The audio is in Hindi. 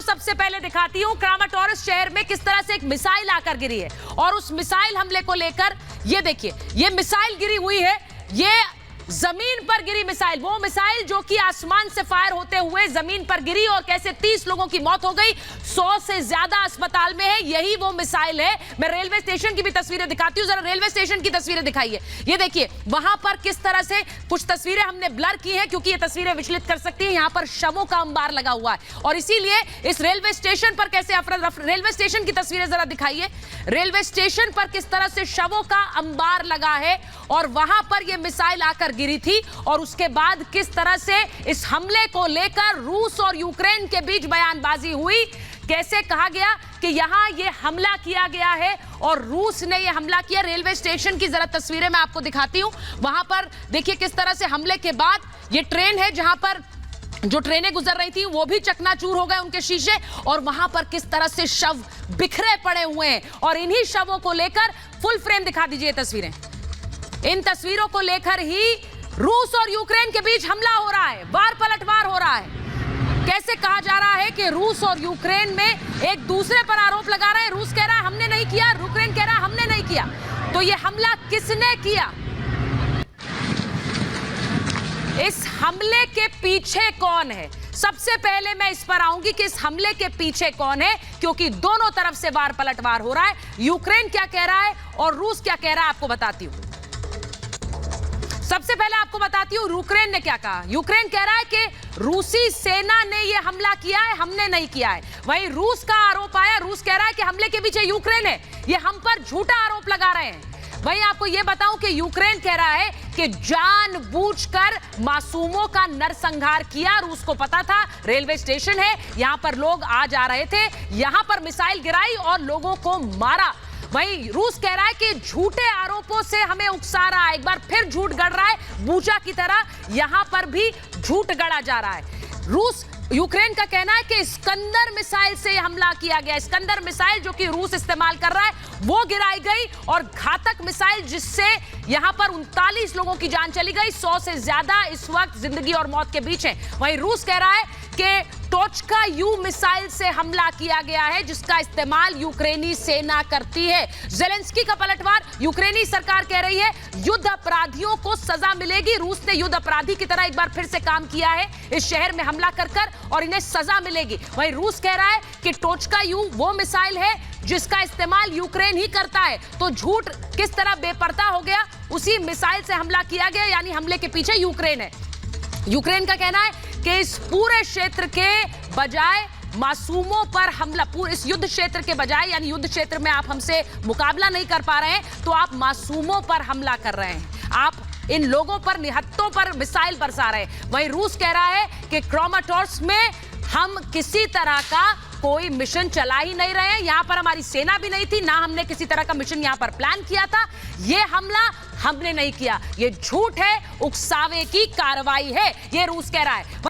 सबसे पहले दिखाती हूं क्रामाटोरस शहर में किस तरह से एक मिसाइल आकर गिरी है और उस मिसाइल हमले को लेकर ये देखिए, ये मिसाइल गिरी हुई है, ये जमीन पर गिरी मिसाइल, वो मिसाइल जो कि आसमान से फायर होते हुए जमीन पर गिरी और कैसे 30 लोगों की मौत हो गई, 100 से ज्यादा अस्पताल में है, यही वो मिसाइल है। मैं रेलवे स्टेशन की भी तस्वीरें दिखाती हूं, जरा रेलवे स्टेशन की तस्वीरें दिखाइए। ये देखिए वहां पर किस तरह से कुछ तस्वीरें हमने ब्लर की हैं क्योंकि ये तस्वीरें विचलित कर सकती हैं। यहां पर शवों का अंबार लगा हुआ है और इसीलिए इस रेलवे स्टेशन पर कैसे रेलवे स्टेशन की तस्वीरें जरा दिखाइए। रेलवे स्टेशन पर किस तरह से शवों का अंबार लगा है और वहां पर यह मिसाइल आकर गिरी थी और उसके बाद किस तरह से इस हमले को लेकर रूस और यूक्रेन के बीच बयानबाजी हुई। कैसे कहा गया कि यहां यह हमला किया गया है और रूस ने यह हमला किया। रेलवे स्टेशन की जरा तस्वीरें मैं आपको दिखाती हूं। वहां पर देखिए किस तरह से हमले के बाद यह ट्रेन है जहां पर जो ट्रेनें गुजर रही थी वो भी चकनाचूर हो गए उनके शीशे और वहां पर किस तरह से शव बिखरे पड़े हुए हैं और इन्हीं शवों को लेकर फुल फ्रेम दिखा दीजिए तस्वीरें। इन तस्वीरों को लेकर ही रूस और यूक्रेन के बीच हमला हो रहा है, वार पलटवार हो रहा है। कैसे कहा जा रहा है कि रूस और यूक्रेन में एक दूसरे पर आरोप लगा रहे हैं। रूस कह रहा है हमने नहीं किया, यूक्रेन कह रहा है हमने नहीं किया। तो यह हमला किसने किया, इस हमले के पीछे कौन है? सबसे पहले मैं इस पर आऊंगी कि इस हमले के पीछे कौन है, क्योंकि दोनों तरफ से वार पलटवार हो रहा है। यूक्रेन क्या कह रहा है और रूस क्या कह रहा है आपको बताती हूं। सबसे पहले आपको बताती हूं यूक्रेन ने क्या कहा। यूक्रेन कह रहा है कि रूसी सेना ने यह हमला किया है, हमने नहीं किया है। वहीं रूस का आरोप आया, रूस कह रहा है कि हमले के पीछे यूक्रेन है, यह हम पर झूठा आरोप लगा रहे हैं। वहीं आपको यह बताऊं कि यूक्रेन कह रहा है कि जानबूझकर मासूमों का नरसंहार किया। रूस को पता था रेलवे स्टेशन है, यहां पर लोग आ जा रहे थे, यहां पर मिसाइल गिराई और लोगों को मारा। वहीं रूस कह रहा है कि झूठे आरोपों से हमें उकसा रहा है, एक बार फिर झूठ गढ़ रहा है, बूचा की तरह यहां पर भी झूठ गढ़ा जा रहा है। यूक्रेन का कहना है कि इस्कंदर मिसाइल से हमला किया गया। इस्कंदर मिसाइल जो कि रूस इस्तेमाल कर रहा है वो गिराई गई और घातक मिसाइल जिससे यहां पर 39 लोगों की जान चली गई, 100 से ज्यादा इस वक्त जिंदगी और मौत के बीच है। वहीं रूस कह रहा है कि टोचका यू मिसाइल से हमला किया गया है जिसका इस्तेमाल यूक्रेनी सेना करती है। ज़ेलेंस्की का पलटवार, यूक्रेनी सरकार कह रही है युद्ध अपराधियों को सजा मिलेगी। रूस ने युद्ध अपराधी की तरह एक बार फिर से काम किया है इस शहर में हमला कर और इन्हें सजा मिलेगी। वहीं रूस कह रहा है कि टोचका यू वो मिसाइल है जिसका इस्तेमाल यूक्रेन ही करता है। तो झूठ किस तरह बेपर्दा हो गया, उसी मिसाइल से हमला किया गया, यानी हमले के पीछे यूक्रेन है। यूक्रेन का कहना है कि इस पूरे क्षेत्र के बजाय मासूमों पर हमला, पूरे इस युद्ध क्षेत्र के बजाय, यानी युद्ध क्षेत्र में आप हमसे मुकाबला नहीं कर पा रहे हैं तो आप मासूमों पर हमला कर रहे हैं, आप इन लोगों पर, निहत्तों पर मिसाइल बरसा रहे हैं। वहीं रूस कह रहा है कि क्रामाटोर्स्क में हम किसी तरह का कोई मिशन चला ही नहीं रहे हैं, यहां पर हमारी सेना भी नहीं थी, ना हमने किसी तरह का मिशन यहां पर प्लान किया था, यह हमला हमने नहीं किया, यह झूठ है, उकसावे की कार्रवाई है, यह रूस कह रहा है।